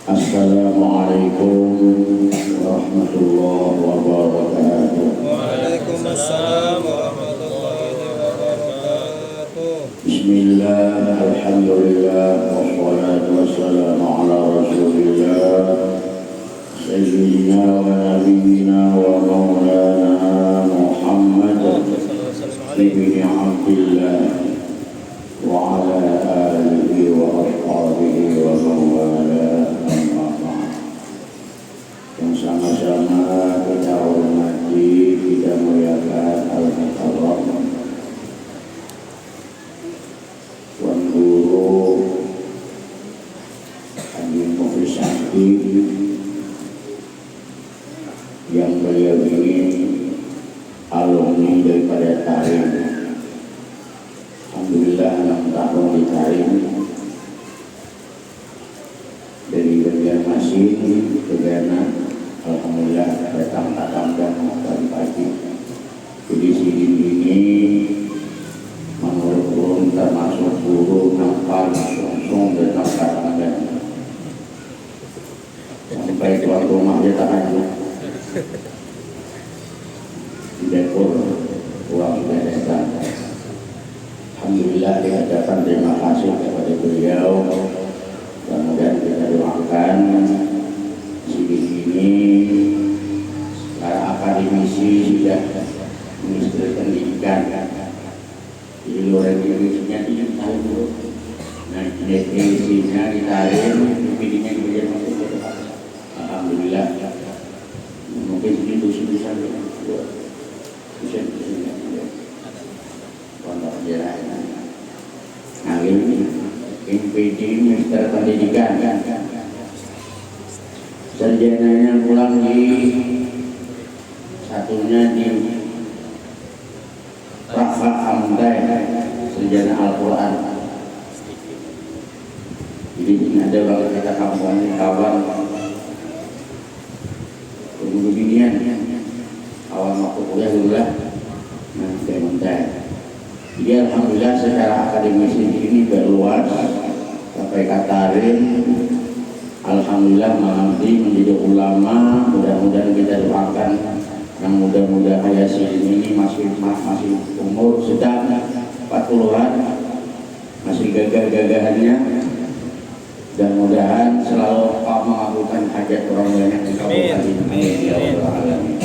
Assalamualaikum warahmatullahi wabarakatuh. Waalaikumsalam warahmatullahi wabarakatuh. Bismillah, alhamdulillah, wassalatu wassalamu ala rasulillah Sayyidina wa nabiyyina wa maulana Muhammad ibn Abdillah wa ala alihi wa ashabihi wa mawala. Yang sama-sama kita hormati, kita muliakan Al-Mukarram Tuan Guru Haji Mukhlis Sakti, yang beliau ini alumni daripada Tarim. Alhamdulillah 6 tahun di Tarim, dari Banjarmasin ke Ghana. Alhamdulillah datang dan pagi. Jadi sini ini menurut guru termasuk guru nampak langsung datang dan sampai tuan rumah dia tak ada di dapur uang datang. Alhamdulillah dikatakan terima kasih kepada beliau. Kemudian kita doakan ini para akademisi sudah Ministeri Pendidikan, jadi luar biasanya tidak tahu Nah, isinya ditarik, bikinnya kemudian masuk ke depan. Alhamdulillah. Mungkin segitu bisa pondok jalan. Nah ini MPD Minister Pendidikan sarjananya pulang di satunya di Rafa Amdai sarjana Al-Quran. Jadi ini ada orang kita kampung ini kawan beginian awal waktu kuliah dulu lah. Nah saya mentai. Jadi alhamdulillah secara akademis ini berluas sampai katarin. Alhamdulillah mengabdi menjadi ulama. Mudah-mudahan kita doakan yang muda-muda kayak ini masih umur sedang 40-an, masih gagah-gagahannya. Dan mudahan selalu mengabulkan hajat orang banyak di kabupaten ini ya Allah alamin.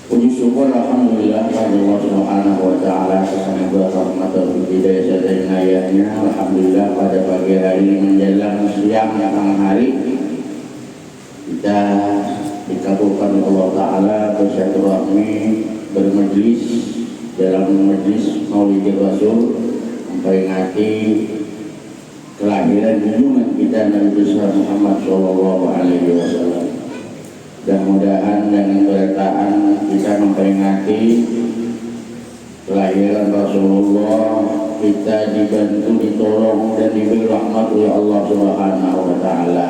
Puji syukur alhamdulillah kepada Allah Subhanahu wa taala atas anugerah rahmat dan hidayah serta inayahnya. Alhamdulillah pada pagi hari menjelang siang malam hari kita dikabulkan Allah taala bersilaturahmi bermajlis dalam majlis Maulid Rasul memperingati kelahiran junjungan kita Nabi besar Muhammad Shallallahu Alaihi Wasallam. Dan mudahan dengan keberkahan kita memperingati kelahiran Rasulullah, kita dibantu, ditolong dan diberi rahmat oleh Allah Subhanahu Wa Taala.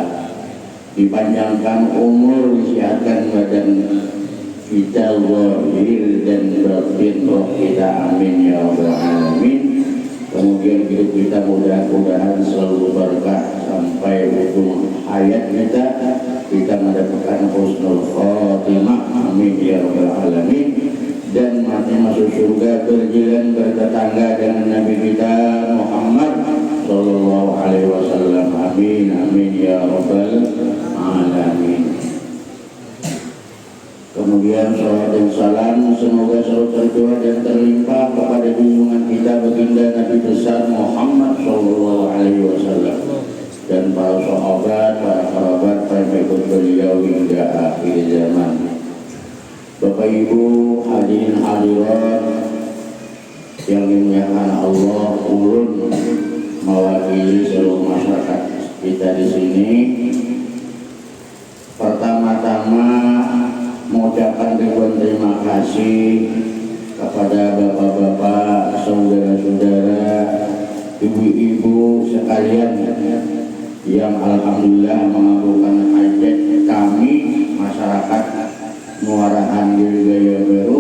Dipanjangkan umur, disihatkan badan kita, zahir dan batin roh kita, amin ya rabbal alamin. Kemudian hidup kita mudah-mudahan selalu berkah sampai ujung hayat kita mendapatkan husnul khotimah, amin ya rabbal alamin. Dan mati masuk surga berjalan bertetangga dengan Nabi kita Muhammad sallallahu alaihi wasallam, amin amin ya rabbal alamin. Kemudian salawat dan salam semoga selalu tercurah dan terlimpah kepada junjungan kita baginda Nabi besar Muhammad sallallahu alaihi wasallam dan para sahabat, para kerabat, para pengikut beliau hingga akhir zaman. Bapak Ibu hadirin hadirat yang dimuliakan Allah, ulun mewakili seluruh masyarakat kita di sini. Pertama-tama mengucapkan ribuan terima kasih kepada bapak-bapak, saudara-saudara, ibu-ibu sekalian yang alhamdulillah mengabulkan hajat kami masyarakat Muara Handil Gaya Baru,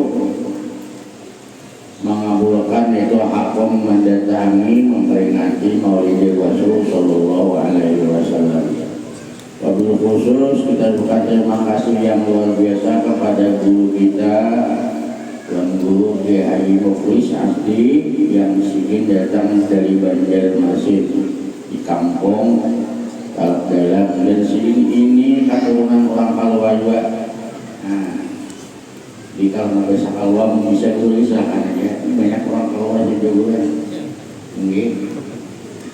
mengabulkan itu hakom mendatangi memperingati Maulid Rasul sallallahu alaihi wasallam. Wabil khusus kita ucapkan terima kasih yang luar biasa kepada guru kita, Tuan Guru Haji Mukhlis Asdi yang singin datang dari Banjarmasin di kampung Talak Dalam, dan sini ini keturunan orang Kalwa juga. Nah, di kalau Nabi Sakalwa bisa tulis silahkan aja, banyak orang Kalwa juga mungkin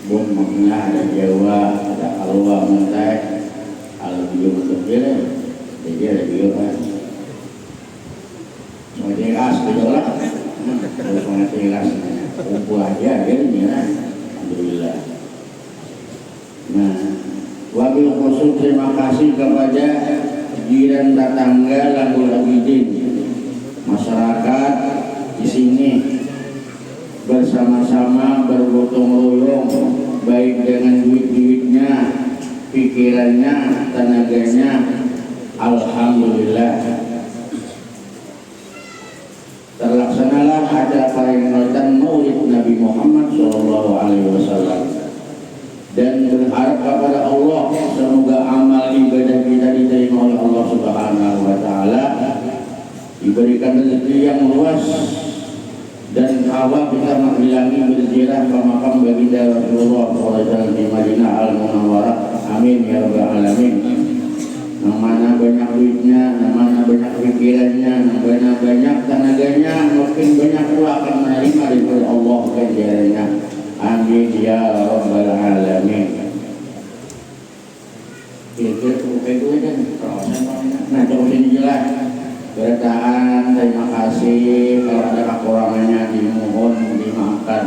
bun makna ada Jawa, ada Kalwa mentai. Kalau video bentuk dia, jadi ada video kan. Semua jelas, gitu lah. Kalau semua jelas, kumpul aja, ini lah. Alhamdulillah. Nah, wabil khusus terima kasih kepada jiran tetangga Langgul Abidin, masyarakat di sini bersama-sama bergotong royong, baik dengan duit-duitnya, pikirannya, tenaganya. Alhamdulillah terlaksanalah acara peringatan Maulid Nabi Muhammad sallallahu alaihi wasallam, dan berharap kepada Allah semoga amal ibadah kita diterima oleh Allah Subhanahu wa taala, diberikan rezeki yang luas dan awal kita menghilangi berziarah ke makam baginda Rasulullah SAW di Madinah Al-Munawwarah, amin ya rabbal alamin. Yang mana banyak duitnya, yang mana banyak pikirannya, yang mana banyak tenaganya, mungkin banyak pula akan menerima dari Allah ganjarannya. Amin ya rabbal alamin. Itu kan proses nah terus ini jelas. Bertahan, terima kasih. Kalau ada kekurangannya dimohon dimaafkan.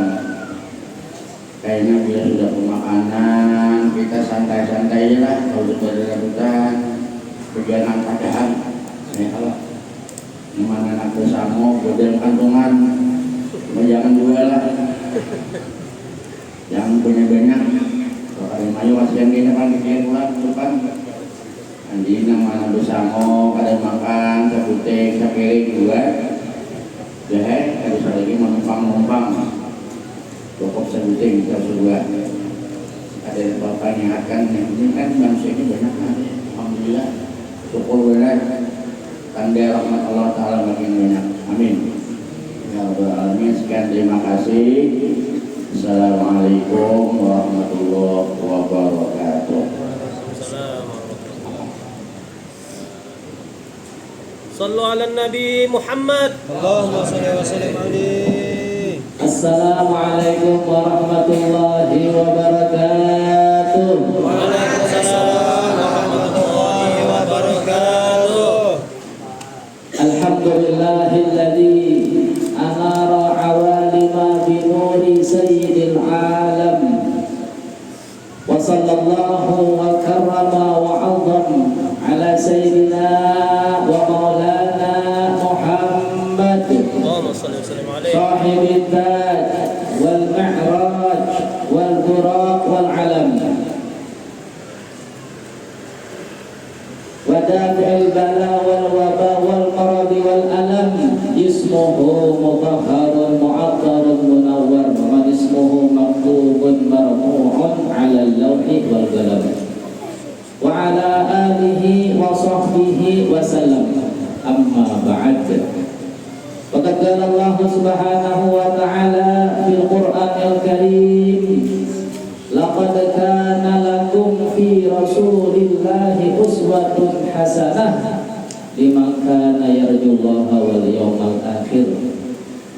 Kayaknya dia sudah pemakanan, kita santai-santai aja lah. Kalau sudah ada rebutan, kegiatan padaan. Kalau gimana anak bersama, godel kantongan, jangan dua lah. Yang punya banyak. Kalau ada mayu masih yang gini kan kita pulang depan. Anjing mana bersama, kadang makan, sebuting, sepiring juga. Deh, harus lagi menumpang-numpang. Cukup sebuting, sebuah. Ada yang bapak ingatkan, ini kan manusia ini banyak kan. Alhamdulillah, syukur benar. Tanda rahmat Allah Ta'ala makin banyak. Amin. Ya Rabbal Alamin. Sekian, terima kasih. Assalamualaikum warahmatullahi wabarakatuh. صلوا على النبي محمد اللهم صل وسلم عليه. Assalamualaikum warahmatullahi wabarakatuh. Waalaikumsalam warahmatullahi wabarakatuh. Alhamdulillahilladzi anara awalima binuri sayyidil alam. Wa sallallahu wa karrama wa 'azzam ala sayyidina wa maulana Muhammad اللهم صل وسلم عليه. صاحب التاج والمعراج والبراق والعلم ودافع البلاء والوباء والمرض والألم. اسمه مطهر معطر منور ومن اسمه مكتوب مرفوع على اللوح والقلم وعلى آله وصحبه وسلم. أما بعد، فقد قال الله سبحانه وتعالى في القرآن الكريم: لقد كان لكم في رسول الله أسوة حسنة لمن كان يرجو الله واليوم الآخر.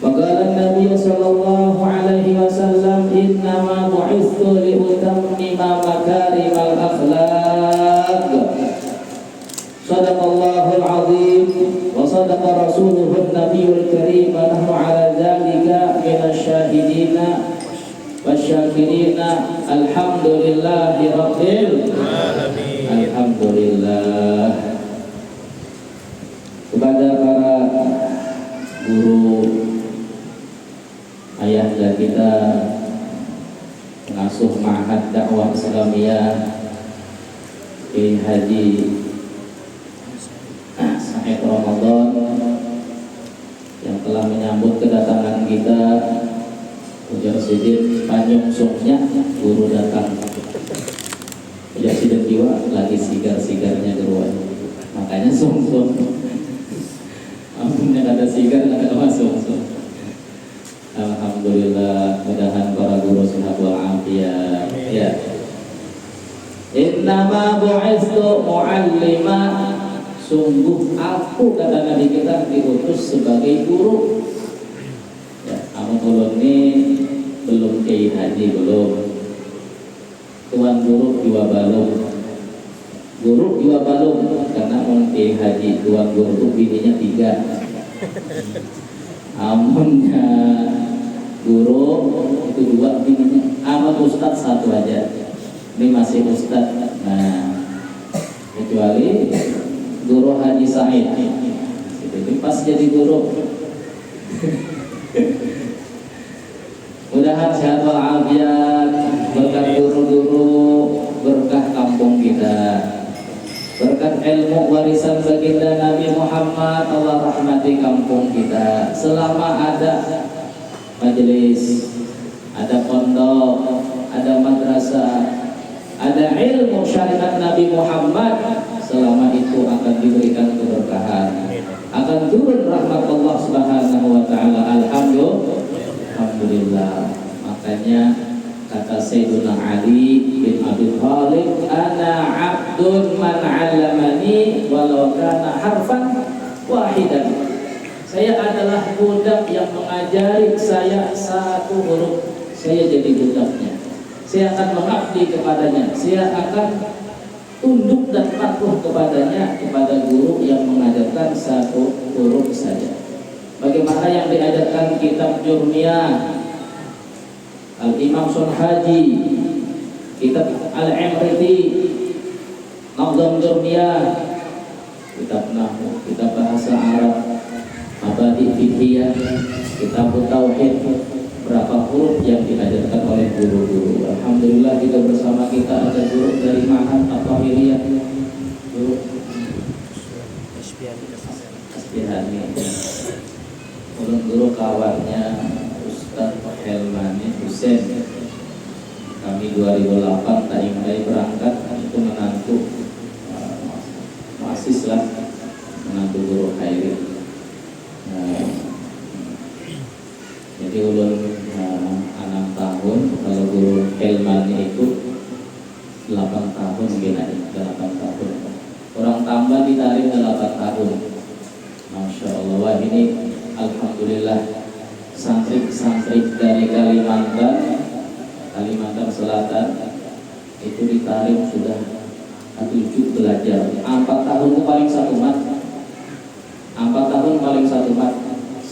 وقال النبي صلى الله عليه وسلم: إنما بعثت لأتمم مكارم الأخلاق. صدق الله العظيم وصدق رسوله النبي الكريم ونحن على ذلك من الشاهدين والشاكرين. الحمد لله رب العالمين. Alhamdulillah. Kepada para guru, ayahanda kita, pengasuh Ma'had Dakwah Islamiyah Kiai Haji Said Ramadan yang telah menyambut kedatangan kita, Ujar Sidin Panjung Sungnya, guru datang. Ujar Sidin jiwa lagi sigar-sigarnya geruan, makanya sung-sung. Ampun, ada sigar, ada masuk. Alhamdulillah, mudahan para guru sehat walafiat. Ya. Innama bu'istu mu'allima. Sungguh aku, kata Nabi kita, diutus sebagai guru. Ya, kamu belum ini belum Kiai Haji, belum. Tuan guru jiwa balung. Guru jiwa balung, karena orang Kiai Haji, tuan guru itu bininya 3. Amunnya guru itu 2 bininya. Amat ustadz 1 aja. Ini masih ustadz. Nah, kecuali Guru Haji Said, itu pas jadi guru. Mudahan sehat walafiat, berkat guru-guru, berkah kampung kita, berkat ilmu warisan baginda Nabi Muhammad. Allah rahmati kampung kita. Selama ada majelis, ada pondok, ada madrasah, ada ilmu syariat Nabi Muhammad, selama itu akan diberikan keberkahan, akan turun rahmat Allah Subhanahu wa taala. Alhamdulillah. Makanya kata Sayyiduna Ali bin Abi Thalib, ana abdun man 'allamani walau kana harfan wahidan. Saya adalah budak yang mengajari saya 1 guru, saya jadi budaknya. Saya akan mengabdi kepadanya. Saya akan tunduk dan patuh kepadanya, kepada guru yang mengajarkan satu huruf saja. Bagaimana yang diajarkan kitab Jurmiyah Al-Imam Sunhaji, kitab Al-Imriti, Nazam Jurmiyah, kitab Nahwu, kitab bahasa Arab, Mabadi Fiqhiyah, kitab Tauhid, berapa huruf yang diajarkan oleh guru-guru. Alhamdulillah juga bersama kita ada guru dari Ma'had At-Tahiriyah, guru Asbihani, guru kawannya Ustaz Helmani Hussein. Kami 2008 Taimbai berangkat, itu menantu Masis lah, menantu guru Khairi. Jadi ulun 6 tahun, kalau guru Helmani itu 8 tahun gini, 8 tahun. Orang tambah ditarik 8 tahun. Masya Allah, wah ini alhamdulillah santri-santri dari Kalimantan Selatan itu ditarik sudah 7 belajar. 4 tahun itu paling 1 mat. 4 tahun paling 1 mat.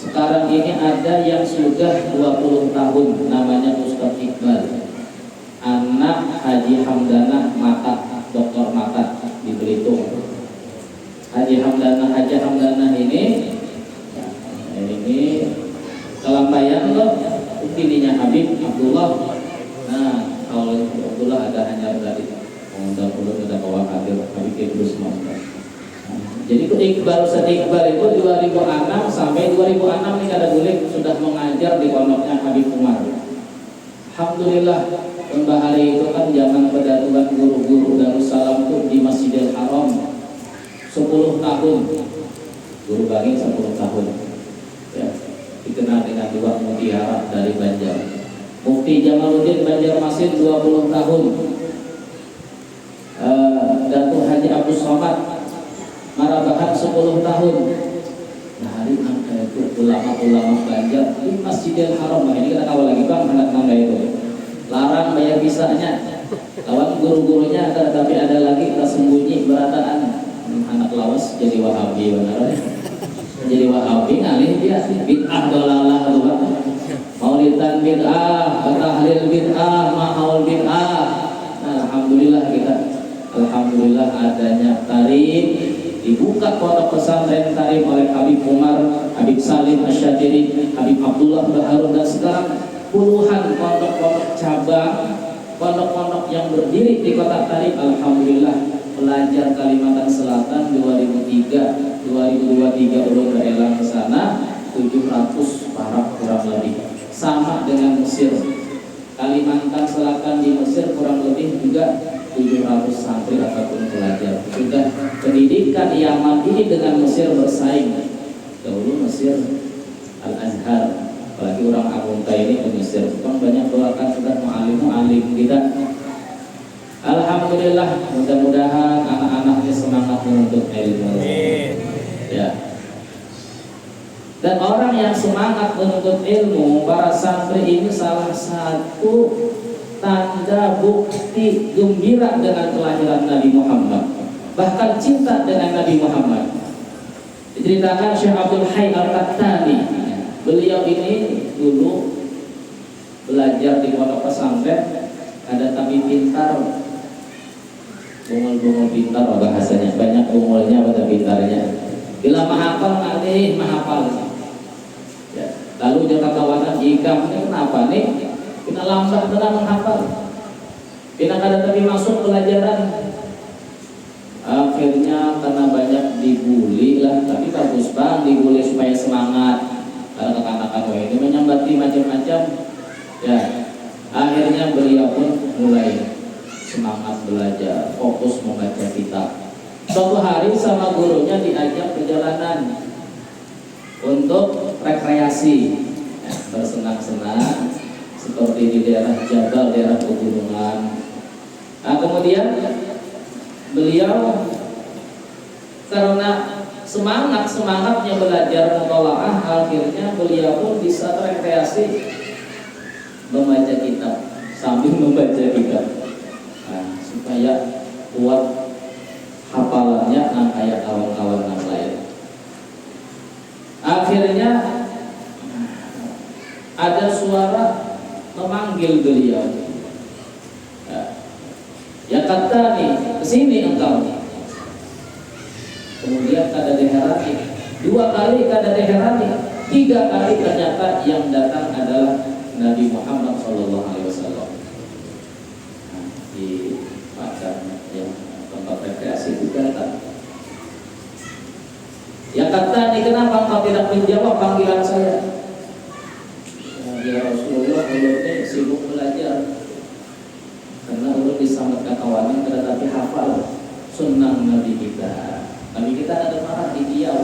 Sekarang ini ada yang sudah 20 tahun, namanya Ustaz Iqbal, anak Haji Hamdanah Mata, Doktor Mata di Belitung. Haji Hamdanah ini Kelampayan loh, pilihnya Habib Abdullah. Nah, kalau Abdullah ada hanya tadi, udah bawa hadir Habib terus mau. Jadi Ustaz Iqbal itu 2006 sampai 2006 ini kada gulik sudah mengajar di pondoknya Habib Umar. Alhamdulillah, hari itu kan zaman pedatuan guru-guru Darussalam itu di Masjidil Haram 10 tahun. Guru Banging 10 tahun. Ya, dikenal dengan dua mutiara dari Banjar. Mufti Jamaluddin Banjarmasin 20 tahun. Datuk Haji Abdul Somad Marabahan 10 tahun. Nah, hari itu ulama-ulama Banjar di Masjidil Haram. Nah, ini kita kawal lagi bang, anak nanda itu larang bayar visanya. Lawan guru-gurunya ada, tapi ada lagi tersembunyi berataan. Anak lawas jadi Wahabi, benar. Jadi Wahabi ngalih dia bid'ah dolalah tuh, maulidan bid'ah, tahlil bid'ah, mahaul bid'ah. Nah, alhamdulillah adanya tarim, dibuka pondok pesantren tarim oleh Habib Umar, Habib Salim Asyadiri, Habib Abdullah Baharun, dan sekarang puluhan pondok-pondok cabang, pondok-pondok yang berdiri di kota Tarim. Alhamdulillah, pelajar Kalimantan Selatan 2023 ulun berelang ke sana 700 parak kurang lebih, sama dengan Mesir. Kalimantan Selatan di Mesir kurang lebih juga 700 santri ataupun pelajar. Sudah pendidikan Yaman ini dengan Mesir bersaing. Dahulu Mesir Al-Azhar, apalagi orang Amunta ini ke Mesir, kan banyak doakan sudah mu'alim kita. Alhamdulillah, mudah-mudahan anak-anaknya semangat menuntut ilmu. Ya. Dan orang yang semangat menuntut ilmu, para santri ini salah satu tanda bukti gembira dengan kelahiran Nabi Muhammad, bahkan cinta dengan Nabi Muhammad. Diceritakan Syekh Abdul Hayy Al-Qattani, beliau ini dulu belajar di pondok pesantren, ada tapi pintar, bungul-bungul pintar bahasanya, banyak bungulnya pada pintarnya. Bila mahafal ngalih mahafal. Ya. Lalu jangan kawanan jika ini kenapa nih? Kita lambat dalam menghafal. Kita kada tapi masuk pelajaran. Akhirnya karena banyak dibully lah, tapi bagus bang dibully supaya semangat. Karena kekanakan ini menyambati macam-macam. Ya. Akhirnya beliau pun mulai semangat belajar, fokus membaca kitab. Suatu hari sama gurunya diajak perjalanan untuk rekreasi, ya, bersenang-senang seperti di daerah Jabal, daerah pegunungan. Nah, kemudian beliau karena semangatnya belajar mutolaah, akhirnya beliau pun bisa rekreasi membaca kitab sambil membaca kitab, nah, supaya kuat hafalannya nang kayak kawan-kawan yang lain. Akhirnya ada suara memanggil beliau. Ya kata nih, kesini engkau. Kemudian kada diherani, 2 kali kada diherani, 3 kali ternyata yang datang adalah Nabi Muhammad SAW. Nah, di padang yang tempat rekreasi itu datang. Ya kata nih, kenapa engkau tidak menjawab panggilan saya? Ya Rasulullah, ulunnya sibuk belajar. Karena ulun disambutkan kawanan tetapi hafal sunnah Nabi kita. Nabi kita ada marah di dia,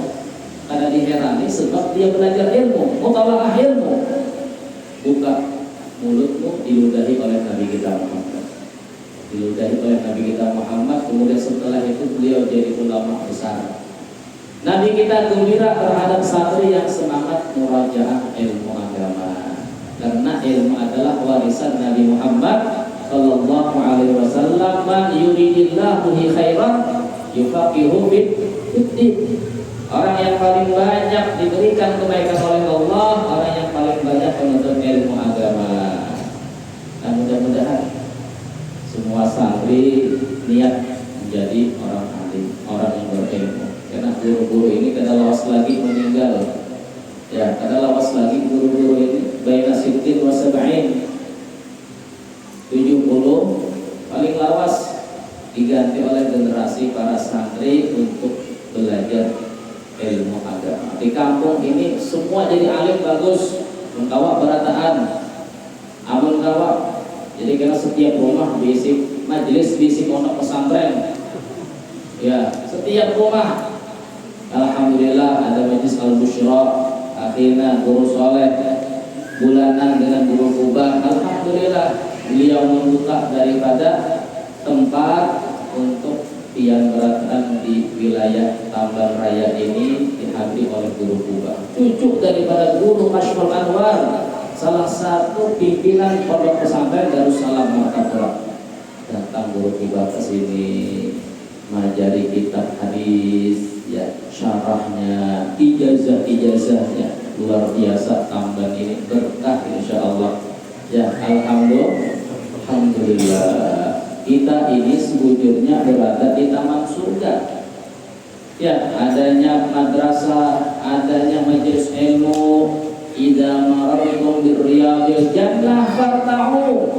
karena diherani sebab dia belajar ilmu, mutalaah ilmu. Buka mulutmu, diludahi oleh Nabi kita Muhammad. Diludahi oleh Nabi kita Muhammad. Kemudian setelah itu beliau jadi ulama besar. Nabi kita gembira terhadap santri yang semangat murajaah ilmu agama. Karena ilmu adalah warisan Nabi Muhammad sallallahu alaihi wasallam. Man yuridillahu khairan yufaqihu fid-din. Orang yang paling banyak diberikan kebaikan oleh Allah, orang yang paling banyak menuntut ilmu agama. Dan mudah-mudahan semua santri niat menjadi orang alim, orang yang berilmu. Karena guru-guru ini kada lawas lagi meninggal. Ya, kada lawas lagi guru-guru ini baina sittin wa sab'in. 70 paling lawas diganti oleh generasi para santri untuk belajar ilmu agama. Di kampung ini semua jadi alim bagus, mengkawak berataan, amun kawak. Jadi karena setiap rumah diisi majelis, diisi pondok pesantren. Ya, setiap rumah alhamdulillah ada majelis al-busyra, akhirnya guru soleh bulanan dengan guru kubah. Alhamdulillah beliau membuka daripada tempat untuk pian beratan di wilayah Tambang Raya ini dihadiri oleh guru kubah, cucu daripada guru Masyhur Anwar, salah satu pimpinan pondok pesantren Darussalam Martapura. Datang guru kubah ke sini mengajari kitab hadis, ya, syarahnya, ijazahnya luar biasa. Tambang ini berkah insyaallah. Ya, alhamdulillah kita ini sebujurnya berada di taman surga. Ya, adanya madrasah, adanya majelis ilmu. Idza marartum birriyadil jannah farta'u.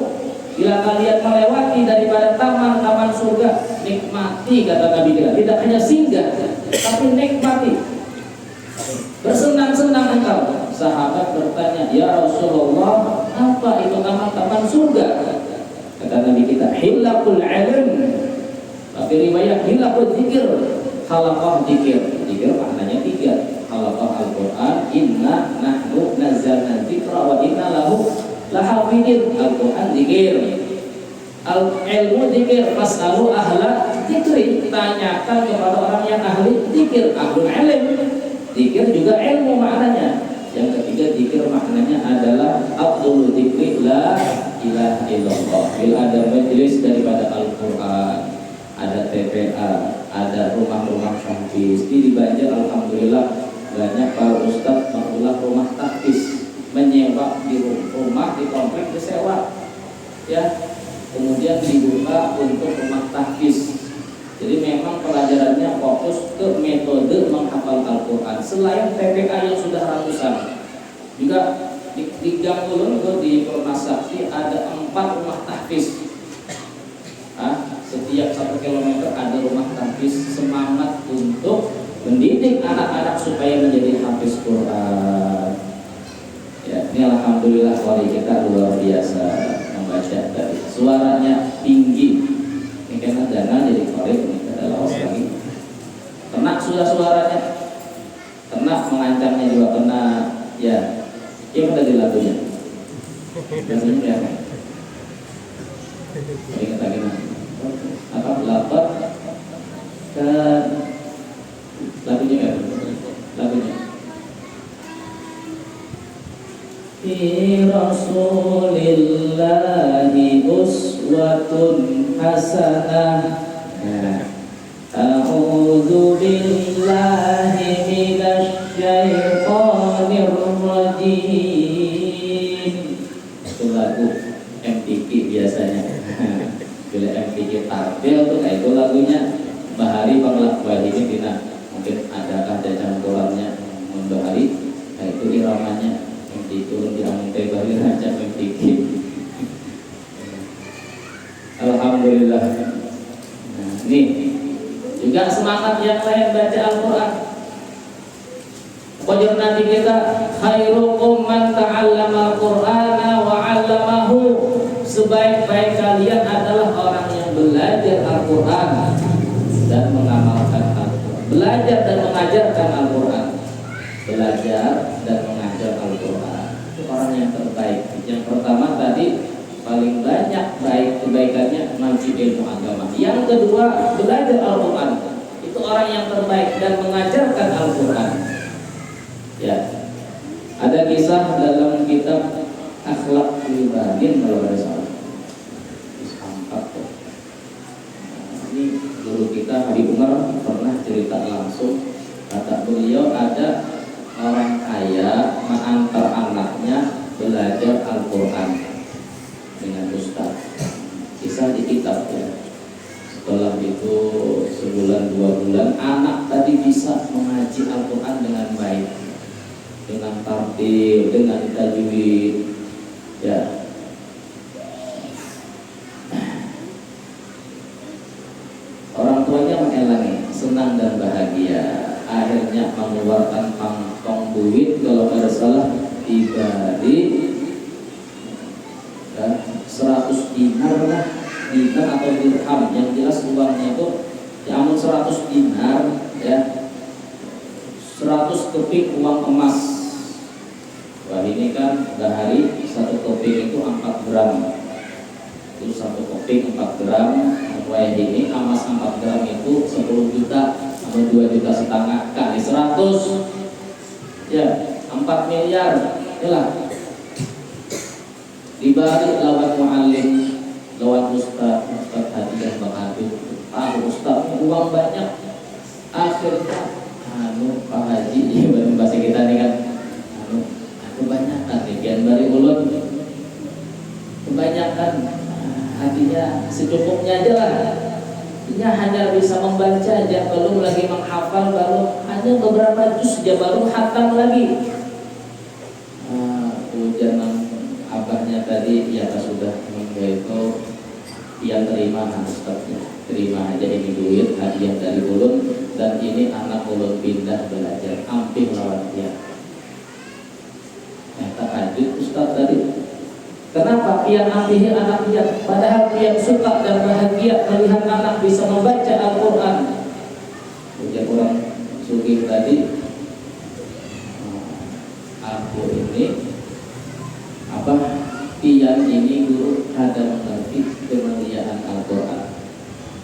Bila kalian melewati daripada taman-taman surga, nikmati, kata Nabi kita. Tidak hanya singgah, tapi nikmati. Bersenang-senang engkau. Sahabat bertanya, ya Rasulullah, apa itu taman-taman surga? Kata Nabi kita, hilakul ilm. Tapi riwayat hilakul dzikir, halaqah dzikir. Dzikir maknanya 3. Halaqah Al-Qur'an, inna nahnu nazzalna dzikra wa inna lahu lahafidin. Al-Qur'an dzikir, al-ilmu dzikir. Fas'alu ahla dzikri, tanyakan kepada orang yang ahli dzikir, ahlul ilm. Dzikir juga ilmu maknanya. Yang ketiga, dzikir maknanya adalah afdhalul dzikri la ilaha illallah. Bila ada majelis daripada Al-Qur'an, ada TPA, ada rumah-rumah tahfiz. Di Banjar alhamdulillah banyak para ustaz mengulang rumah tahfiz, menyewa di rumah, di komplek disewa. Ya, kemudian dibuka untuk rumah tahfiz. Jadi memang pelajarannya fokus ke metode menghafal Al-Quran. Selain TPA yang sudah ratusan, juga di Gang Ulun di Permasakti ada 4 rumah tahfiz. Setiap 1 kilometer ada rumah tahfiz, semangat untuk mendidik anak-anak supaya menjadi hafiz Quran. Ya, ini alhamdulillah wali kita luar biasa membaca dari suaranya tinggi. Ini karena dana jadi korek, ini ada lawas lagi. Kena suaranya, kena mengancamnya juga kena. Ya, yang ada di lagunya. Biasanya ya. Ingat lagi nih. Apa lapar ke lagunya ya? Lagunya. Fi Rasulillahi uswatun hasanah. A'udzu billahi minasy syaithanir rajim. Itu lagu MTQ biasanya. Bila MTQ tampil tuh kayak itu lagunya. Bahari Bangla ini kita mungkin adakah ada campurannya Bahari, kayak itu iramanya MTQ di Amuntai Bahari raja MTQ. Alhamdulillah. Nah, nih juga semangat yang lain baca Al-Quran. Pojok Nabi kita, khairukum man ta'allama al-Qur'ana wa 'allamahu. Sebaik-baik kalian adalah orang yang belajar Al-Quran dan mengamalkan Al-Quran. Belajar dan mengajarkan Al-Quran. Belajar dan mengajar Al-Quran. Itu orang yang terbaik. Yang pertama tadi, paling banyak baik kebaikannya ngaji ilmu agama. Yang kedua, belajar Al-Quran. Itu orang yang terbaik dan mengajarkan Al-Quran. Ya, ada kisah dalam kitab Akhlak Ibadin kalau ada salah. Ini guru kita Habib Umar pernah cerita langsung. Kata beliau ada orang kaya mengantar anaknya belajar Al-Quran dengan ustaz. Kisah di kitab ya. Setelah itu sebulan 2 bulan anak tadi bisa mengaji Al-Quran dengan baik, dengan tartil, dengan tajwid ya. Orang tuanya mengelangi, senang dan bahagia. Akhirnya mengeluarkan kantong duit kalau ada salah dibagi 100 dinar lah, dinar atau dirham, yang jelas uangnya itu ya amun 100 dinar ya, 100 keping uang emas. Wah ini kan sehari 1 keping itu 4 gram. Itu 1 keping 4 gram. Wah ini emas 4 gram itu 10 juta atau 2,5 juta kali 100 ya 4 miliar ya. Dibalik lawan mu'allim, lawan ustaz hadiah Bang Habib. Ustaz uang banyak. Akhirnya Pak Haji baru bahasa kita nih kan, kebanyakan nih kian bari ulun, kebanyakan hadiahnya secukupnya aja lah. Ini hanya bisa membaca aja, belum lagi menghafal, baru hanya beberapa juz dia baru khatam lagi. Ujian abahnya tadi ya sudah itu dia terima ustaznya, terima aja ini duit hadiah dari ulun dan ini anak ulun pindah belajar hampir lawan dia. Tahajud ustaz tadi. Kenapa pian ambil anak dia? Padahal pian suka dan bahagia melihat anak bisa membaca Al-Quran. Ujian orang sugih tadi, aku ini pian ini guru ada mengerti kemuliaan Al-Quran.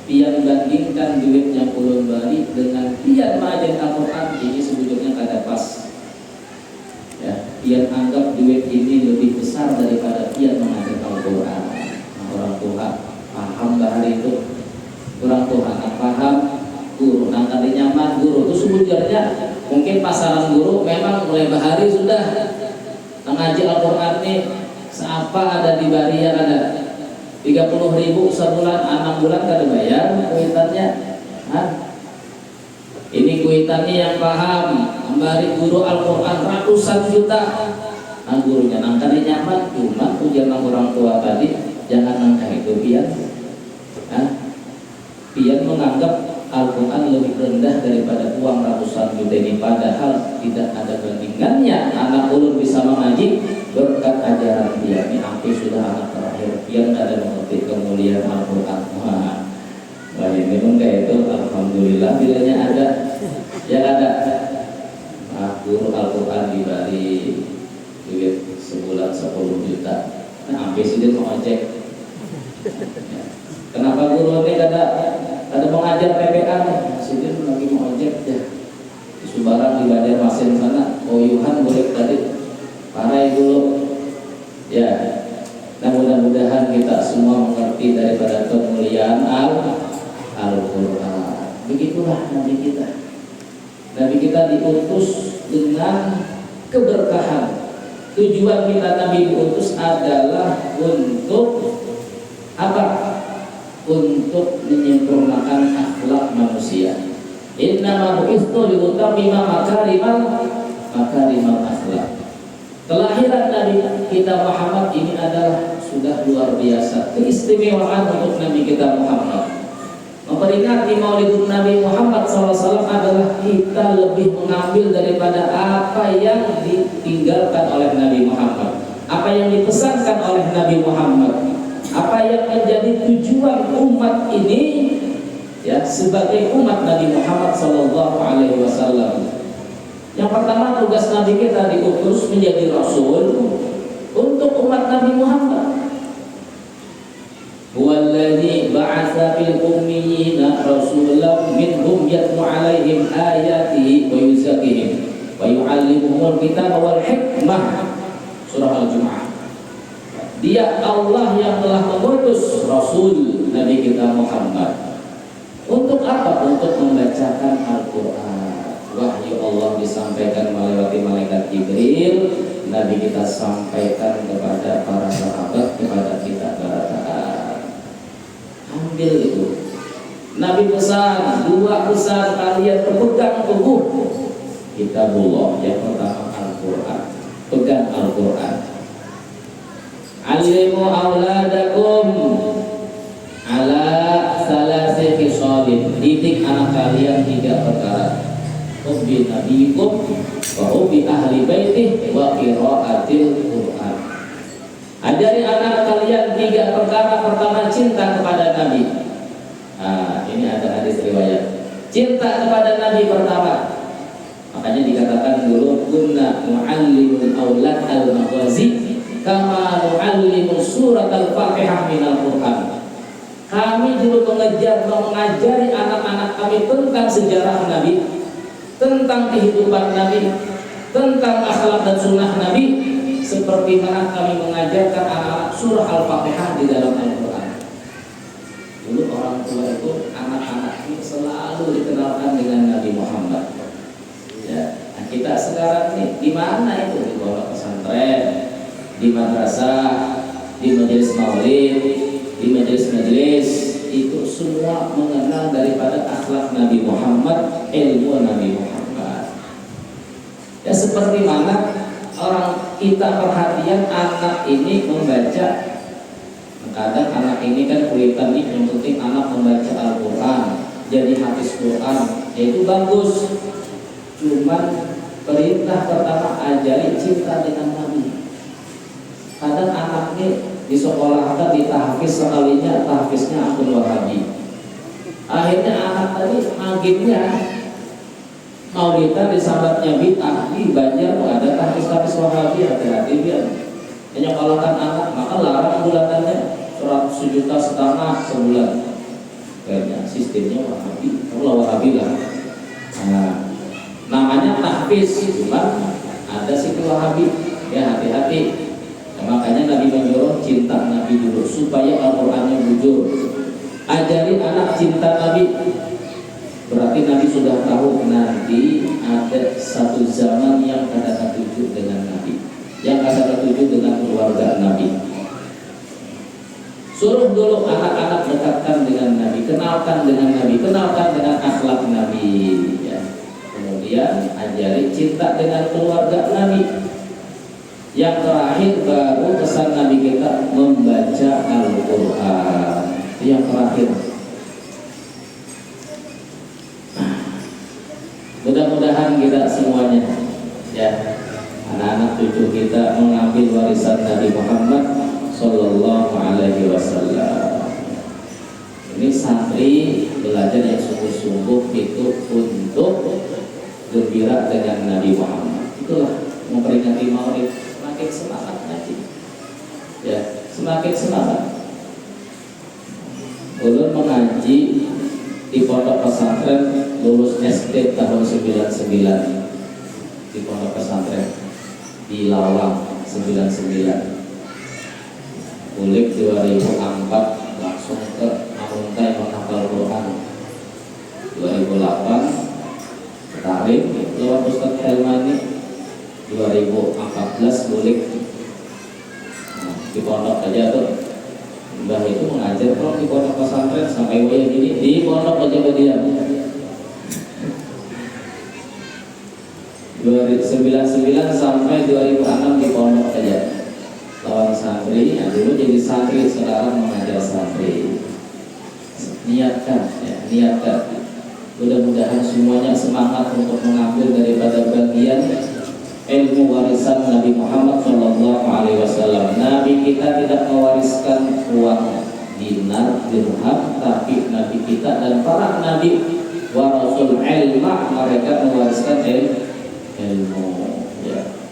Pian bandingkan duit yang ulun bari dengan pian mengajar Al-Quran, ini sebetulnya kada pas. Ya, pian anggap duit ini lebih besar daripada pian mengajar Al-Quran. Nah, orang tua paham bahari itu. Orang tua anak paham guru, nah kada nyaman guru itu sebetulnya mungkin pasaran guru memang mulai bahari sudah mengaji Al-Quran ini. Seapa ada di Barian ada 30.000 sebulan, 6 bulan kada bayar kuitannya. Ini kuitannya yang paham, memberi guru Al-Quran ratusan juta. Gurunya nangkanya nyaman, cuma ujian orang tua tadi jangan nangka itu pian. Pian menganggap Al-Quran lebih rendah daripada uang ratusan juta ini, padahal tidak ada bandingannya. Anak ulun bisa mengaji berkat ajaran dia. Ini hampir sudah anak terakhir. Pian ada mengerti kemuliaan Al-Quran. Wah ini pun kayak itu alhamdulillah bilanya ada. Ya ada. Guru Al-Quran diberi duit sebulan 10 juta. Nah hampir sudah mau ojek. Kenapa guru ini ada mengajar PPA? Sudah lagi mau ojek ya. Subarang di Banjarmasin sana, Oyuhan boleh tadi. Parai dulu Ya, nah mudah-mudahan kita semua mengerti daripada kemuliaan Al-Quran. Begitulah Nabi kita. Nabi kita diutus dengan keberkahan. Tujuan kita Nabi diutus adalah untuk apa? Untuk menyempurnakan akhlak manusia. Innama bu'itsu liutammima makarimal akhlak. Kelahiran Nabi kita Muhammad ini adalah sudah luar biasa. Keistimewaan untuk Nabi kita Muhammad. Memperingati Maulidun Nabi Muhammad SAW adalah kita lebih mengambil daripada apa yang ditinggalkan oleh Nabi Muhammad, apa yang dipesankan oleh Nabi Muhammad, apa yang menjadi tujuan umat ini, ya, sebagai umat Nabi Muhammad SAW. Yang pertama, tugas Nabi kita diutus menjadi Rasul untuk umat Nabi Muhammad. Huwallazi ba'atsa fil ummiyina rasulan minhum yatlu 'alaihim ayatihi wa yuzakkihim wa yu'allimuhumul kitaba wal hikmah. Surah Al-Jumu'ah. Dia Allah yang telah mengutus Rasul Nabi kita Muhammad. Untuk apa? Untuk membacakan Al-Quran. Wahyu Allah disampaikan melewati malaikat Jibril, Nabi kita sampaikan kepada para sahabat, kepada kita para taat. Ambil itu. Nabi pesan, dua pesan kalian pegang teguh kitabullah. Yang pertama Al-Quran. Pegang Al-Quran. Alimu auladakum ala salasi khisalin. Didik anak kalian 3 perkara. Hubbi nabiyikum wa hubbi ahli baitih wa qiraatil Qur'an. Ajari anak kalian 3 perkara. Pertama, cinta kepada Nabi. Nah, ini ada hadis riwayat. Cinta kepada Nabi pertama. Makanya dikatakan dulu kunna muallimul aulad al-maghazi kama nu'allimu surat al-Fatihah minal Qur'an. Kami dulu mengajari anak-anak kami tentang sejarah Nabi, tentang kehidupan Nabi, tentang akhlak dan sunnah Nabi, seperti mana kami mengajarkan anak-anak surah Al-Fatihah di dalam Al-Quran. Dulu orang tua itu anak-anak ini selalu dikenalkan dengan Nabi Muhammad. Ya, nah kita sekarang nih di mana itu? Di pondok pesantren, di madrasah, di majelis maulid, di majelis-majelis, itu semua mengenal daripada akhlak Nabi Muhammad, ilmu Nabi Muhammad. Ya, seperti mana orang kita perhatian anak ini membaca. Kadang anak ini kan kulitan nih, yang penting anak membaca Al-Quran, jadi hafiz Quran, ya itu bagus. Cuman perintah pertama ajari cinta dengan Nabi. Kadang anak ini di sekolah kita ditahfiz sekalinya, tahfiznya akun Wahabi. Akhirnya anak tadi magibnya maulidan disambatnya bid'ah. Di Banjar ada tahfiz Wahabi, hati-hati biar menyekolahkan anak, maka larang bulanannya 100 juta setengah sebulan. Kayaknya sistemnya Wahabi, kalau Wahabi lah. Nah, namanya tahfiz, cuma ada situ Wahabi. Ya, hati-hati. Nah, makanya Nabi menyuruh cinta Nabi dulu supaya Al-Qur'annya bujur. Ajari anak cinta Nabi. Berarti Nabi sudah tahu nanti ada satu zaman yang kada ketujuh dengan Nabi, yang kada ketujuh dengan keluarga Nabi. Suruh dulu anak-anak dekatkan dengan Nabi, kenalkan dengan Nabi, kenalkan dengan akhlak Nabi, ya. Kemudian ajari cinta dengan keluarga Nabi. Yang terakhir baru pesan Nabi kita membaca Al-Quran. Yang terakhir. Mudah-mudahan kita semuanya, ya, anak-anak cucu kita mengambil warisan Nabi Muhammad Sallallahu Alaihi Wasallam. Ini santri belajar yang sungguh-sungguh itu untuk gembira dengan Nabi Muhammad. Itulah memperingati Maulid. Semakin semangat ngaji, ya, semakin semangat. Ulun mengaji di pondok pesantren, lulus SD tahun 99 di pondok pesantren di Lawang 99. Bulik 2004 langsung ke Amuntai menghafal Quran. 2008 tarik lewat Ustadz Helmani. 2014 bulik di pondok aja tuh. Mbah itu mengajar kalau di pondok pesantren sampai wayang ini di pondok aja dia. 2099 sampai 2006 di pondok aja. Lawan santri, ya dulu jadi santri, sekarang mengajar santri. Niatkan, ya, niatkan. Mudah-mudahan semuanya semangat untuk mengambil daripada bagian ilmu warisan Nabi Muhammad SAW. Nabi kita tidak mewariskan uang dinar, dirham, tapi Nabi kita dan para Nabi warasul ilma, mereka mewariskan ilmu. Ya.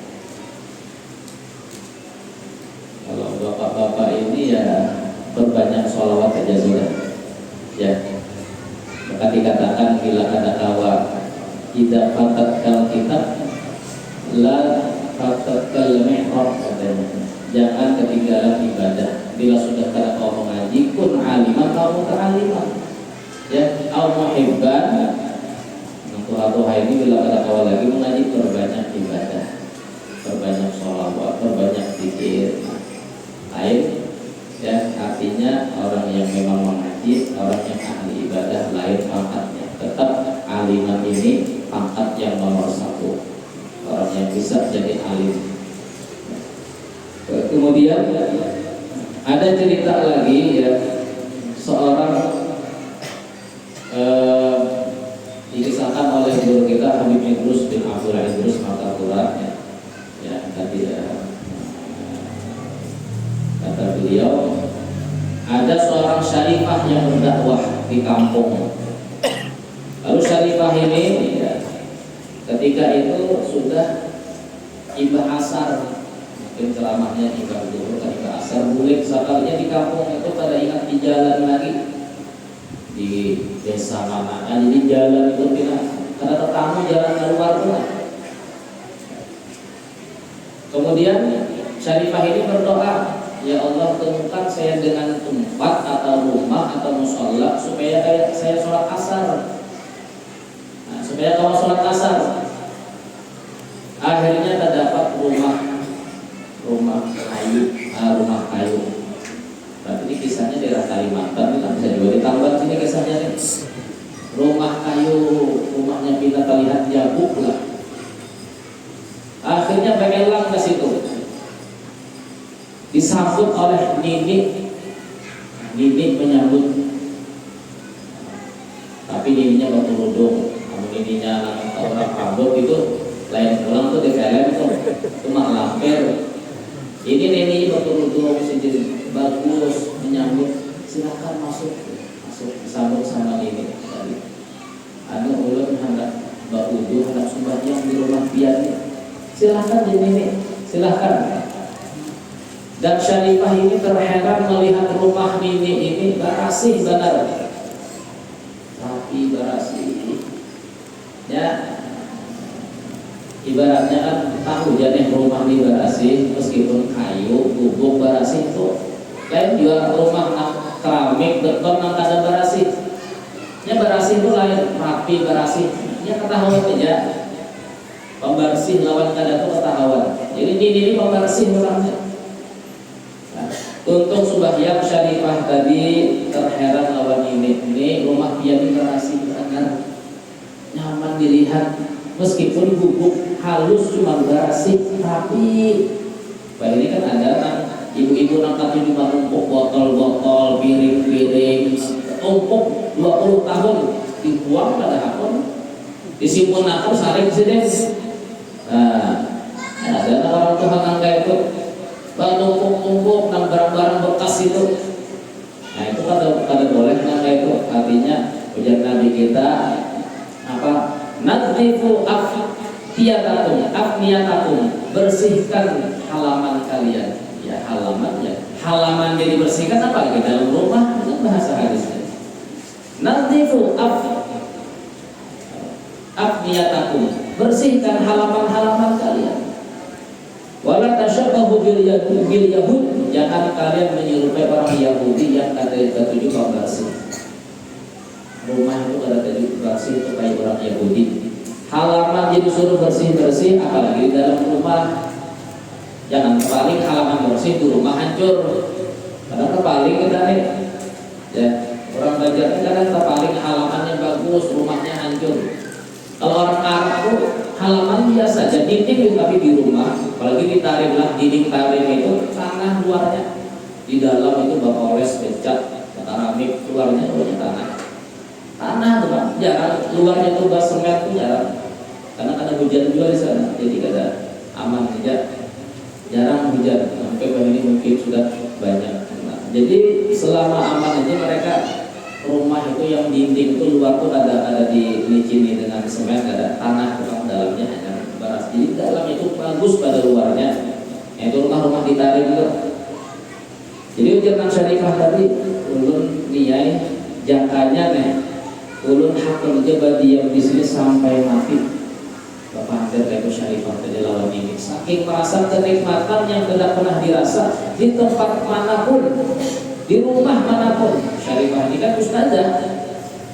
Kalau bapak-bapak ini ya berbanyak sholawat aja sudah. Ya. Maka dikatakan bila ada kawa tidak fatat kitab la fatat mi'rab, katanya. Jangan ketinggalan ibadah. Bila sudah kada kau mengaji kun aliman kau muta'aliman. Ya, au muhibban. Tuha ini bila kada kau lagi mengaji, perbanyak ibadah, perbanyak sholawat, perbanyak zikir. Lain, ya artinya orang yang memang mengaji, orang yang ahli ibadah lain pangkatnya. Tetap aliman ini pangkat yang nomor satu. Orang yang bisa jadi alim. Kemudian ada cerita lagi, ya, seorang dikisahkan oleh guru kita Habib Idrus bin Abdul Idrus Martapura, ya tadi kata beliau, ada seorang syarifah yang berdakwah di kampung. Lalu syarifah ini, ya, ketika itu sudah ibah asar, mungkin ceramahnya ibah zuhur, ibah asar, bulik sekalinya di kampung itu pada ingat di jalan lagi di desa mana, jadi jalan itu tidak ada tetamu, jalan keluar rumah. Kemudian syarifah ini berdoa, ya Allah, temukan saya dengan tempat atau rumah atau musola supaya saya sholat asar. Nah, supaya kamu sholat asar. Akhirnya terdapat rumah kayu. Berarti ini kisahnya daerah Kalimantan, ini bisa juga ditambah sini kisahnya nih. Rumah kayu, rumahnya kita terlihat jabuk lah. Akhirnya bekelang ke situ. Disambut oleh Nini menyambut. Tapi Nininya berkerudung. Kamu Nininya orang kabut itu lain pulang tuh di film itu cuma lamper. Ini Nini berkerudung sendiri, bagus menyambut. Silakan masuk disambut sama Nini tadi. Anu ulun hendak baudu, hendak sembahyang di rumah pian. Silakan Nini, silakan. Dan syarifah ini terheran melihat rumah Nini ini berasih benar, rapi berasih. Ya, ibaratnya kan tahu jadi rumah ini berasih, meskipun kayu, gubuk berasih itu lain juga rumah keramik, beton yang kada berasih. Ya berasih itu lain, rapi berasih. Ya ketahuan aja. Pembersih lawan kada itu ketahuan. Jadi ini pembersih orangnya. Untung sembahyang syarifah tadi terheran lawan ini rumah dia ini berasih benar, nyaman dilihat, meskipun gubuk halus cuma berasih rapi. Bah ini kan ada kan ibu-ibu nangkatnya cuma tumpuk botol-botol, piring-piring, tumpuk 20 tahun dibuang pada akun, disimpan akun saring sini. Nah, ada orang Tuhan kayak itu tumpuk-tumpuk nang barang-barang bekas itu. Nah itu kada boleh nang kayak itu. Artinya ujar Nabi kita apa? Nadhifu afniyatakum, bersihkan halaman kalian. Ya halaman, ya halaman jadi bersihkan apa? Di dalam rumah itu bahasa hadisnya. Nadhifu afniyatakum, bersihkan halaman-halaman kalian. Wala Wala tashabbahu bil yahud, jangan kalian menyerupai orang Yahudi yang kata tujuh bersih. Rumah itu ada tujuh bersih itu kayak orang Yahudi. Halaman jadi suruh bersih-bersih, apalagi di dalam rumah. Jangan paling halaman bersih di rumah hancur. Kadang paling kita nih, ya orang belajar kadang paling halamannya bagus, rumahnya hancur. Kalau orang Arab tuh halaman biasa aja, dinding tapi di rumah, apalagi ditarimlah dinding tarim itu tanah luarnya, di dalam itu bapak oles becat, keramik, luarnya tanah tuh Pak, jarang luarnya tuh bas semen tuh jarang, karena ada hujan juga di sana, jadi kada aman saja, jarang hujan, sampai ini mungkin sudah banyak. Nah, jadi selama aman aja mereka rumah itu yang dinding itu luar tuh ada dilicini dengan semen, ada tanah tukang dalamnya hanya baras. Jadi dalamnya itu bagus pada luarnya. Itu rumah-rumah ditarik itu. Jadi ujian syarifah tadi ulun niyai jakanya nih. Ulun hak kerja diam di sini sampai mati. Bapak hampir kayak syarifah tadi lawan ini. Saking merasa kenikmatan yang tidak pernah dirasa di tempat manapun. Di rumah manapun, syarifah ini kan ustazah,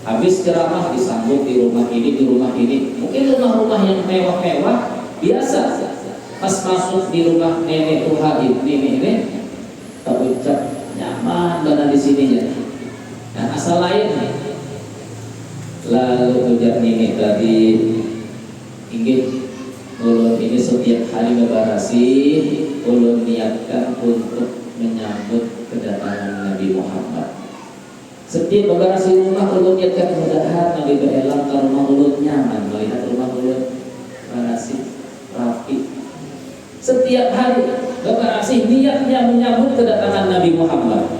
habis ceramah disambut di rumah ini, mungkin rumah-rumah yang mewah-mewah biasa. Pas masuk di rumah nenek tua ini, tak ucap nyaman banget di sininya. Nah asal lain, lalu ujar nenek tadi, ingin ulun ini setiap hari bebarasi, ulun niatkan untuk menyambut kedatangan Nabi Muhammad. Setiap beberasi rumah ulun niatkan mudahan Nabi berelang ke rumah ulun nyaman, melihat rumah ulun berasi rapi. Setiap hari beberasi niatnya menyambut kedatangan Nabi Muhammad.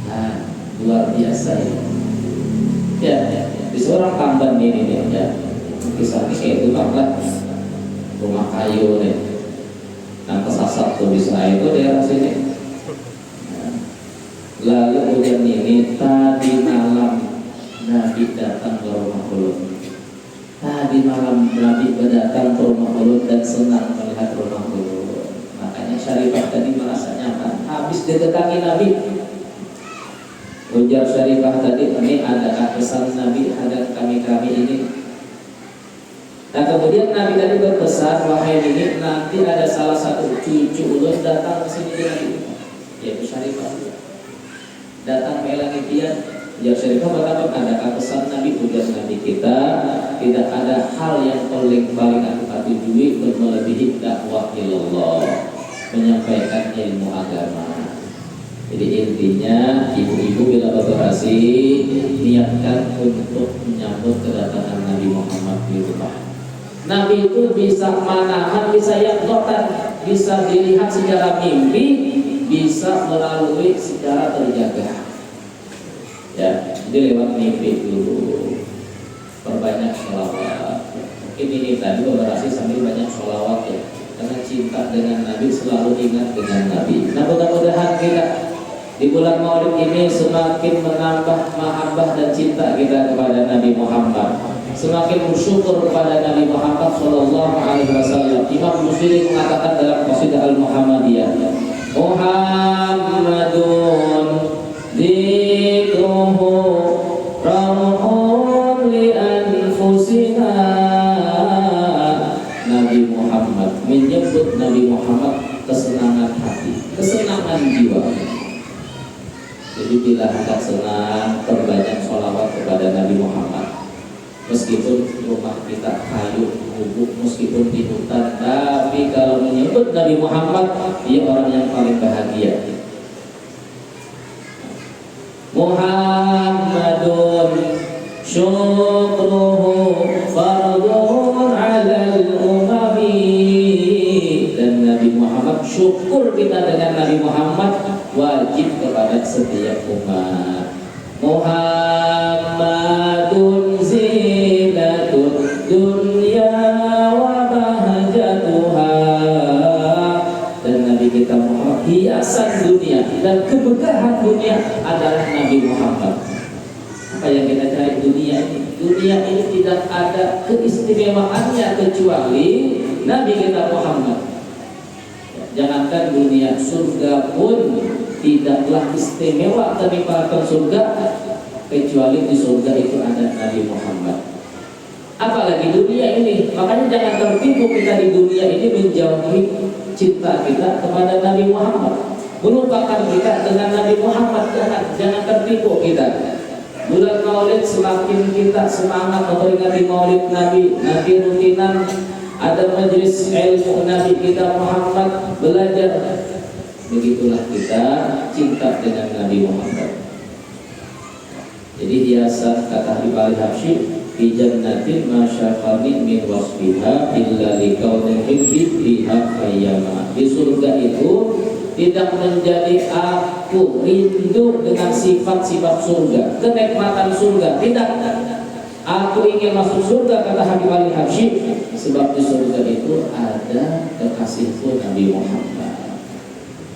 Nah, luar biasa ini. Ya, di seorang tamban ini ya. Kisahnya kayak itu lah, rumah kayu nih. Yang kesasar tuh bisa itu daerah sini. Lalu ujian ini tadi malam Nabi datang ke rumah ulun. Tadi malam Nabi datang ke rumah ulun dan senang melihat rumah ulun. Makanya syarifah tadi merasa nyaman. Habis didatangi Nabi, ujar syarifah tadi, ini adakah pesan Nabi hadap kami ini? Nah kemudian Nabi tadi berpesan, wahai ini nanti ada salah satu cucu ulun datang ke sini Nabi, yaitu syarifah. Datang melangi dia, ya syarifah berkata, adakah pesan Nabi? Ujar Nabi kita, tidak ada hal yang paling aku tuju melebihi dakwah ilallah, menyampaikan ilmu agama. Jadi intinya ibu-ibu bila beroperasi niatkan untuk menyambut kedatangan Nabi Muhammad di rumah. Nabi itu bisa manahan, bisa yakdotan, bisa dilihat secara mimpi, bisa melalui secara terjaga. Ya, jadi lewat mimpi dulu. Perbanyak sholawat. Mungkin ini tadi beberapa sambil banyak sholawat ya. Karena cinta dengan Nabi, selalu ingat dengan Nabi. Nah mudah-mudahan kita di bulan Maulid ini semakin menambah mahabbah dan cinta kita kepada Nabi Muhammad. Semakin bersyukur kepada Nabi Muhammad Sallallahu Alaihi Wasallam. Imam Busiri mengatakan dalam qasidah Al-Muhammadiyah, Muhammadun dzikruhu ramhun li anfusina. Nabi Muhammad, menyebut Nabi Muhammad kesenangan hati, kesenangan jiwa. Jadi bila hendak senang, perbanyak sholawat kepada Nabi Muhammad. Meskipun rumah kita kayu, gubuk, meskipun di hutan, tapi kalau menyebut Nabi Muhammad, dia orang yang paling bahagia. Muhammadun syukruhu fardun alal umami. Dan Nabi Muhammad, syukur kita dengan Nabi Muhammad wajib kepada setiap umat. Muhammadun zinatul dunya wa bahjatuha. Dan Nabi kita Muhammad hiasan dunia dan kemegahan dunia adalah Nabi Muhammad. Apa yang kita cari dunia ini? Dunia ini tidak ada keistimewaannya kecuali Nabi kita Muhammad. Jangankan dunia, surga pun tidaklah istimewa kenikmatan surga kecuali di surga itu ada Nabi Muhammad. Apalagi dunia ini. Makanya jangan tertipu kita di dunia ini menjauhi cinta kita kepada Nabi Muhammad, melupakan kita dengan Nabi Muhammad. Jangan tertipu kita. Bulan Maulid semakin kita semangat memperingati Maulid Nabi, nanti rutinan ada majelis ilmu Nabi kita Muhammad belajar. Begitulah kita cinta dengan Nabi Muhammad. Jadi hiasan kata Habib Ali Habsyi, fi jannatin ma syafani min wasfiha illa likaunil hibbi fiha khayyama. Di surga itu tidak menjadi aku rindu dengan sifat-sifat surga, kenikmatan surga, tidak. Aku ingin masuk surga, kata Habib Ali Habsyi, sebab di surga itu ada kekasihku Nabi Muhammad.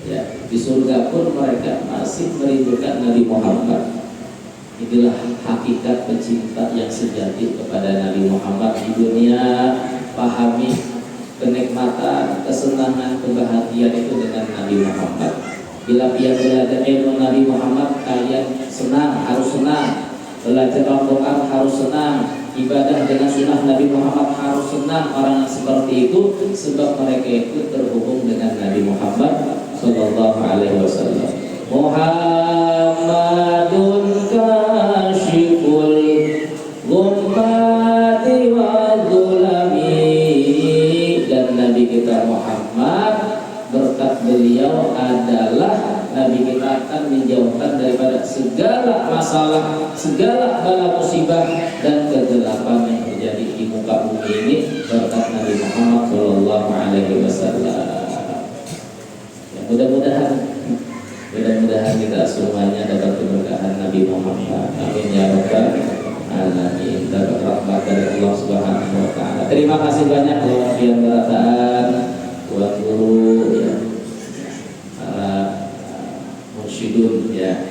Ya, di surga pun mereka masih merindukan Nabi Muhammad. Inilah hakikat pecinta yang sejati kepada Nabi Muhammad. Di dunia pahami kenikmatan, kesenangan, kebahagiaan itu dengan Nabi Muhammad. Bila kalian belajar ilmu Nabi Muhammad, kalian senang, harus senang. Belajar Al-Quran harus senang, ibadah dengan sunnah Nabi Muhammad harus senang. Orang yang seperti itu sebab mereka itu terhubung dengan Nabi Muhammad Sallallahu Alaihi Wasallam. Muhammadun kashiful ghummati wa dhulami. Dan Nabi kita Muhammad, berkat beliau adalah Nabi kita akan menjauhkan daripada segala masalah, segala bala musibah dan kegelapan yang terjadi di muka bumi ini berkat Nabi Muhammad Sallallahu Alaihi Wasallam. Ya, mudah-mudahan kita semuanya dapat keberkahan Nabi Muhammad. Amin ya rabbal alamin. Dapat rahmat dari Allah Subhanahu Wa Taala. Terima kasih banyak kepada yang berataan, buat guru, ya, Syidun ya,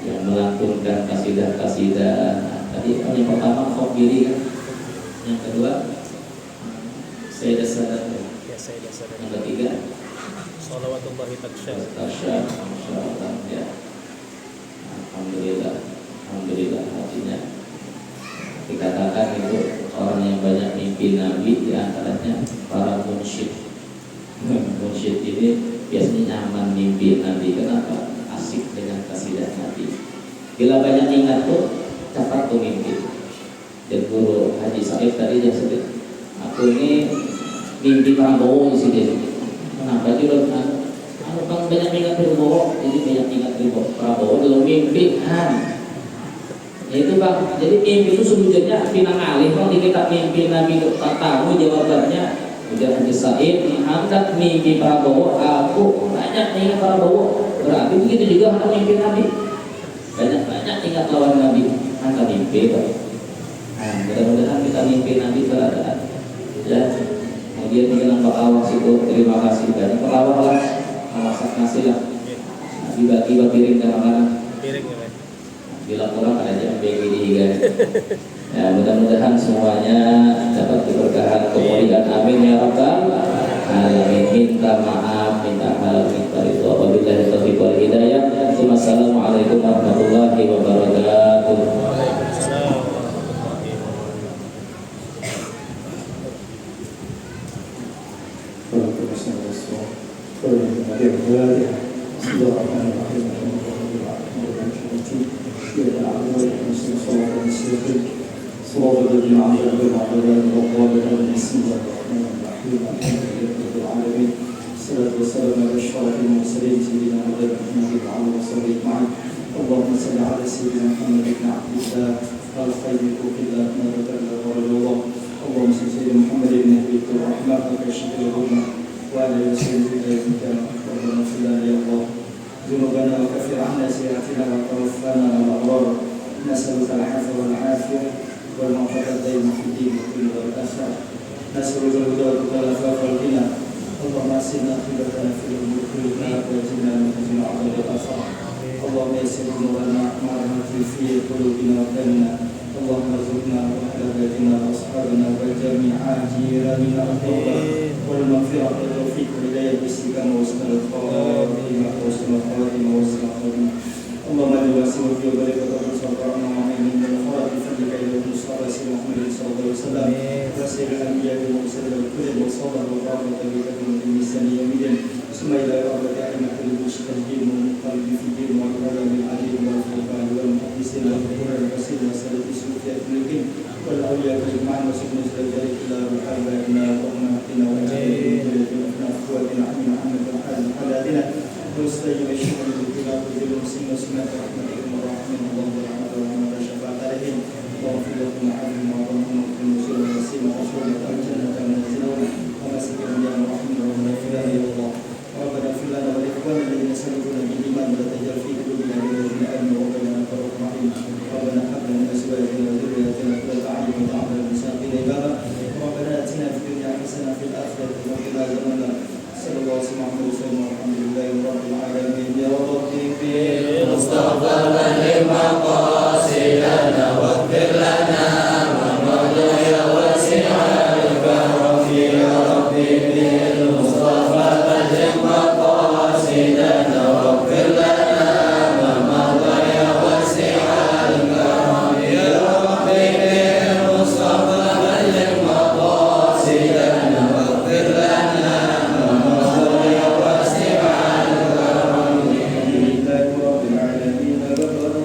yang melantunkan kasidah-kasidah. Tadi yang pertama Khobiri kan, yang kedua Sayyidah Sadat, Ya, saya dasar. yang ketiga Shalawatullahi taksya. Tasya, Masya Allah ya. Alhamdulillah artinya dikatakan itu orang yang banyak mimpi Nabi, diantaranya para munsyid. Munsyid ini biasanya nyaman mimpi Nabi. Kenapa? Asik dengan kasidah Nabi. Bila banyak ingat tuh cepat tuh mimpi. Dan guru Haji Said tadi dia sebut, aku ini mimpi Prabowo di sini. Kenapa juga? Aku kan banyak ingat Prabowo, jadi banyak ingat Prabowo dalam mimpi kan. Ya itu Bang. Jadi mimpi itu sebetulnya pinang alih. Kalau kita mimpi Nabi tahu jawabannya. Udah Haji Said angkat mimpi Prabowo, aku banyak ingat Prabowo. Berarti begitu juga hendak mimpi Nabi. Banyak ingat lawan Nabi, angkat mimpi Pak. Nah, mudah-mudahan kita mimpi Nabi beradaan. Ya. Kemudian dengan Pak Awas itu terima kasih banyak. Pak Awas lah, masak nasi lah. Nah, tiba-tiba piring ke mana? Piring ya, Pak. Bila kurang ada jam begini kan. Ya, mudah-mudahan semuanya dapat keberkahan kemuliaan. Amin ya rabbal alamin. Minta maaf, minta halal, minta ridho. Wabillahi taufiq wal hidayah. Wassalamualaikum warahmatullahi wabarakatuh. Waalaikumsalam warahmatullahi صراط الذين أنعمت عليهم غير المغضوب عليهم ولا الضالين. الصلاة والسلام على أشرف المرسلين سيدنا محمد وعلى وصحبه أجمعين. اللهم صل على سيدنا محمد بن عبد الله الخير وكلا نبت الله. اللهم صل على سيدنا محمد بن عبد الرحمن وكشف الغمة وعلى سيدنا إلى كان ربنا صل يا الله ذنوبنا وكفر عنا سيئاتنا وتوفنا مع الأبرار. نسألك العفو والعافية والمغفرة دائما في الدين وكل والآخرة. نسألك الهدى والعفاف والغنى. اللهم أحسن عاقبتنا في الأمور كلها وأجرنا من خزي عذاب الآخرة. اللهم يسر أمورنا مع في قلوبنا وكلنا اللهم ارزقنا وأهلنا وأصحابنا وجميع جيراننا التوبة والمغفرة والتوفيق والهداية باستقامة وحسن الخاتمة وحسن الخاتمة وحسن الخاتمة. اللهم اجعل واسع في وبارك وتقبل صلاتنا وعلينا من الخيرات بفضلك يا المصطفى سيدنا محمد صلى الله عليه وسلم وسائر الانبياء والمرسلين والكتب والصلاه والرحمه بكم من لسان يوم الدين ثم الى رحمه ائمه المجتهدين والمقلدين في الدين والعلماء العليم والفقهاء والمحدثين والفقهاء والرسول والسلف الصوفيه الملكين والاولياء اجمعين وسكن ذلك الى ابائنا وامهاتنا واجدادنا واخواتنا عمنا محمد وحالاتنا واستجب الشكر لله وجل المسلمين وسمعت رحمتكم ورحمه الله ورحمه ورحمه شفاعة عليهم واغفر لكم وعافهم وارحمهم وكن مسلم وسيم واشهد لكم الجنه منزلهم ومسكن يا رحمه ومغفر يا الله. ربنا اغفر لنا ولاخواننا الذين سبقونا بالايمان ولا تجعل في قلوبنا غير الذين امنوا ربنا انك رؤوف رحيم. ربنا هب لنا من ازواجنا وذرياتنا قرة اعين واجعلنا للمتقين اماما. ربنا اتنا في الدنيا حسنه في الاخره وقنا عذاب النار. صلى الله عليه وسلم والحمد لله رب العالمين يا رب.